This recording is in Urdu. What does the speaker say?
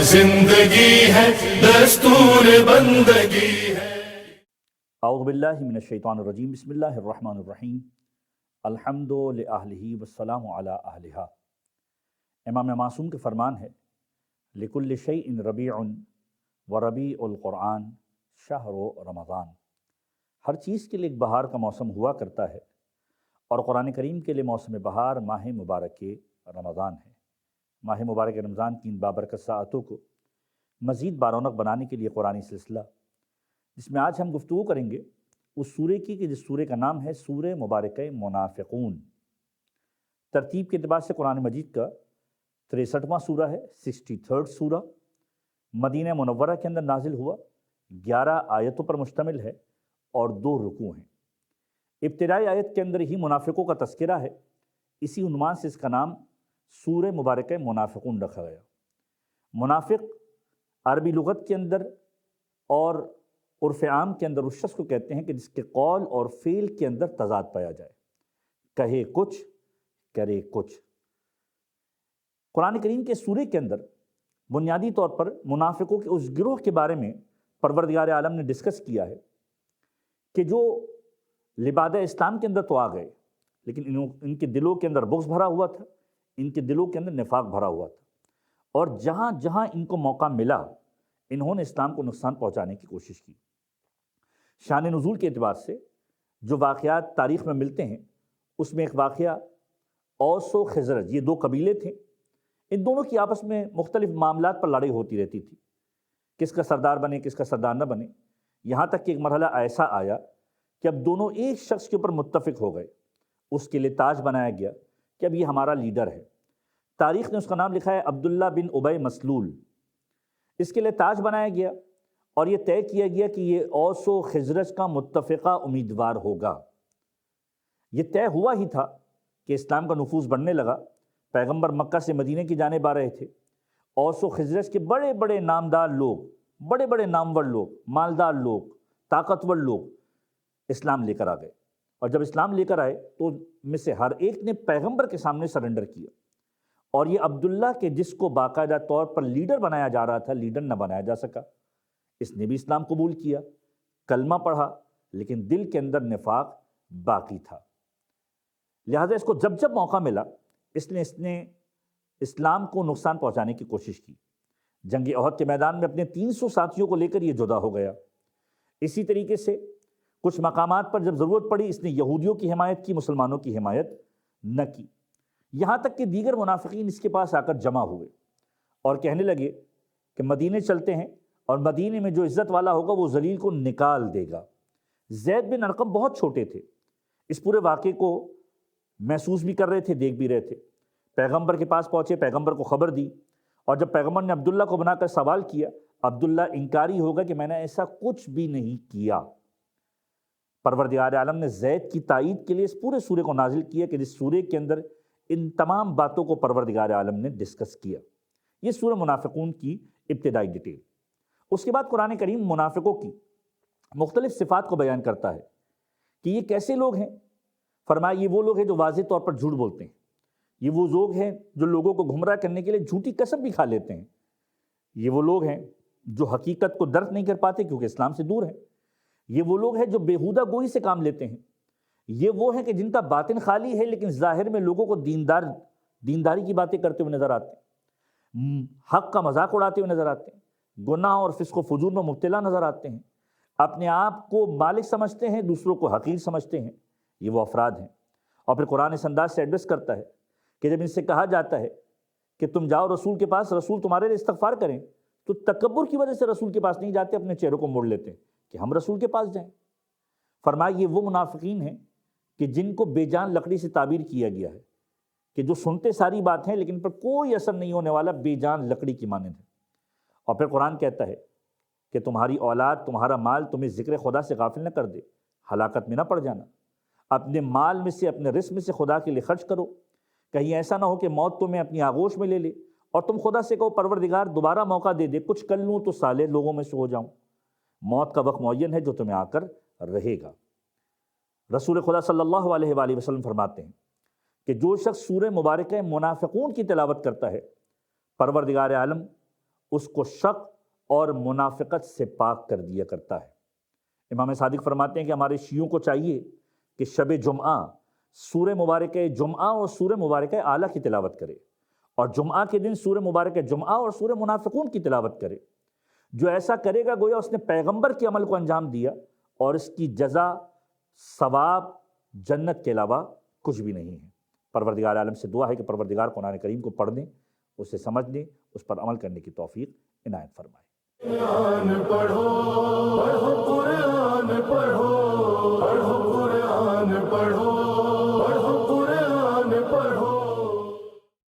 زندگی ہے دستور بندگی ہے۔ اعوذ باللہ من الشیطان الرجیم، بسم اللہ الرحمن الرحیم، الحمد لأہلہ والسلام علی اہلہا۔ امام معصوم کے فرمان ہے، لکل شیء ربیع وربیع القرآن شہر رمضان۔ ہر چیز کے لیے ایک بہار کا موسم ہوا کرتا ہے، اور قرآن کریم کے لیے موسم بہار ماہ مبارک رمضان ہے۔ ماہ مبارک رمضان کی ان بابرکت ساعتوں کو مزید بارونق بنانے کے لیے قرآنی سلسلہ جس میں آج ہم گفتگو کریں گے اس سورے کی کہ جس سورے کا نام ہے سورہ مبارکہ منافقون۔ ترتیب کے اعتبار سے قرآن مجید کا 63واں سورہ ہے، 63rd سورہ، مدینہ منورہ کے اندر نازل ہوا، 11 آیتوں پر مشتمل ہے اور 2 رکوع ہیں۔ ابتدائی آیت کے اندر ہی منافقوں کا تذکرہ ہے، اسی عنوان سے اس کا نام سورہ مبارکہ منافقون رکھا گیا۔ منافق عربی لغت کے اندر اور عرف عام کے اندر اس شخص کو کہتے ہیں کہ جس کے قول اور فعل کے اندر تضاد پایا جائے، کہے کچھ کرے کچھ۔ قرآن کریم کے سورے کے اندر بنیادی طور پر منافقوں کے اس گروہ کے بارے میں پروردگار عالم نے ڈسکس کیا ہے کہ جو لبادہ اسلام کے اندر تو آ گئے، لیکن ان کے دلوں کے اندر بغض بھرا ہوا تھا، ان کے دلوں کے اندر نفاق بھرا ہوا تھا، اور جہاں جہاں ان کو موقع ملا انہوں نے اسلام کو نقصان پہنچانے کی کوشش کی۔ شان نزول کے اعتبار سے جو واقعات تاریخ میں ملتے ہیں اس میں ایک واقعہ اوس و خزرج، یہ 2 قبیلے تھے، ان دونوں کی آپس میں مختلف معاملات پر لڑائی ہوتی رہتی تھی، کس کا سردار بنے کس کا سردار نہ بنے، یہاں تک کہ ایک مرحلہ ایسا آیا کہ اب دونوں ایک شخص کے اوپر متفق ہو گئے، اس کے لیے تاج بنایا گیا کہ اب یہ ہمارا لیڈر ہے۔ تاریخ نے اس کا نام لکھا ہے عبداللہ بن ابی مسلول۔ اس کے لیے تاج بنایا گیا اور یہ طے کیا گیا کہ یہ اوس و خزرج کا متفقہ امیدوار ہوگا۔ یہ طے ہوا ہی تھا کہ اسلام کا نفوذ بڑھنے لگا، پیغمبر مکہ سے مدینہ کی جانب آ رہے تھے، اوس و خزرج کے بڑے بڑے نامدار لوگ، بڑے بڑے نامور لوگ، مالدار لوگ، طاقتور لوگ اسلام لے کر آ گئے، اور جب اسلام لے کر آئے تو میں سے ہر ایک نے پیغمبر کے سامنے سرنڈر کیا، اور یہ عبداللہ کے جس کو باقاعدہ طور پر لیڈر بنایا جا رہا تھا لیڈر نہ بنایا جا سکا۔ اس نے بھی اسلام قبول کیا، کلمہ پڑھا، لیکن دل کے اندر نفاق باقی تھا۔ لہٰذا اس کو جب جب موقع ملا اس نے اسلام کو نقصان پہنچانے کی کوشش کی۔ جنگ احد کے میدان میں اپنے 300 ساتھیوں کو لے کر یہ جدا ہو گیا۔ اسی طریقے سے کچھ مقامات پر جب ضرورت پڑی اس نے یہودیوں کی حمایت کی، مسلمانوں کی حمایت نہ کی، یہاں تک کہ دیگر منافقین اس کے پاس آ کر جمع ہوئے اور کہنے لگے کہ مدینے چلتے ہیں اور مدینے میں جو عزت والا ہوگا وہ ذلیل کو نکال دے گا۔ زید بن ارقم بہت چھوٹے تھے، اس پورے واقعے کو محسوس بھی کر رہے تھے، دیکھ بھی رہے تھے۔ پیغمبر کے پاس پہنچے، پیغمبر کو خبر دی، اور جب پیغمبر نے عبداللہ کو بنا کر سوال کیا، عبداللہ انکاری ہوگا کہ میں نے ایسا کچھ بھی نہیں کیا۔ پروردگار عالم نے زید کی تائید کے لیے اس پورے سورے کو نازل کیا کہ جس سورے کے اندر ان تمام باتوں کو پروردگار عالم نے ڈسکس کیا۔ یہ سورہ منافقون کی ابتدائی ڈیٹیل۔ اس کے بعد قرآن کریم منافقوں کی مختلف صفات کو بیان کرتا ہے کہ یہ کیسے لوگ ہیں۔ فرمایا یہ وہ لوگ ہیں جو واضح طور پر جھوٹ بولتے ہیں، یہ وہ لوگ ہیں جو لوگوں کو گمراہ کرنے کے لیے جھوٹی قسم بھی کھا لیتے ہیں، یہ وہ لوگ ہیں جو حقیقت کو درک نہیں کر پاتے کیونکہ اسلام سے دور ہیں، یہ وہ لوگ ہیں جو بیہودہ گوئی سے کام لیتے ہیں، یہ وہ ہیں کہ جن کا باطن خالی ہے لیکن ظاہر میں لوگوں کو دینداری کی باتیں کرتے ہوئے نظر آتے ہیں، حق کا مذاق اڑاتے ہوئے نظر آتے ہیں، گناہ اور فسق و فجور میں مبتلا نظر آتے ہیں، اپنے آپ کو مالک سمجھتے ہیں، دوسروں کو حقیر سمجھتے ہیں۔ یہ وہ افراد ہیں۔ اور پھر قرآن اس انداز سے ایڈریس کرتا ہے کہ جب ان سے کہا جاتا ہے کہ تم جاؤ رسول کے پاس، رسول تمہارے لیے استغفار کریں، تو تکبر کی وجہ سے رسول کے پاس نہیں جاتے، اپنے چہروں کو موڑ لیتے ہیں کہ ہم رسول کے پاس جائیں۔ فرمایا یہ وہ منافقین ہیں کہ جن کو بے جان لکڑی سے تعبیر کیا گیا ہے، کہ جو سنتے ساری بات ہیں لیکن پر کوئی اثر نہیں ہونے والا بے جان لکڑی کی مانند ہے۔ اور پھر قرآن کہتا ہے کہ تمہاری اولاد، تمہارا مال تمہیں ذکر خدا سے غافل نہ کر دے، ہلاکت میں نہ پڑ جانا۔ اپنے مال میں سے، اپنے رزق میں سے خدا کے لیے خرچ کرو، کہیں ایسا نہ ہو کہ موت تمہیں اپنی آغوش میں لے لے اور تم خدا سے کہو پروردگار دوبارہ موقع دے دے، کچھ کر لوں تو صالح لوگوں میں سے ہو جاؤں۔ موت کا وقت معین ہے جو تمہیں آ کر رہے گا۔ رسول خدا صلی اللہ علیہ وآلہ وسلم فرماتے ہیں کہ جو شخص سورہ مبارکہ منافقون کی تلاوت کرتا ہے، پروردگار عالم اس کو شک اور منافقت سے پاک کر دیا کرتا ہے۔ امام صادق فرماتے ہیں کہ ہمارے شیعوں کو چاہیے کہ شب جمعہ سورہ مبارکہ جمعہ اور سورہ مبارکہ اعلیٰ کی تلاوت کرے، اور جمعہ کے دن سورہ مبارکہ جمعہ اور سورہ منافقون کی تلاوت کرے۔ جو ایسا کرے گا گویا اس نے پیغمبر کے عمل کو انجام دیا، اور اس کی جزا ثواب جنت کے علاوہ کچھ بھی نہیں ہے۔ پروردگار عالم سے دعا ہے کہ پروردگار قرآن کریم کو پڑھنے، اسے سمجھنے، اس پر عمل کرنے کی توفیق عنایت فرمائے۔ قرآن پڑھو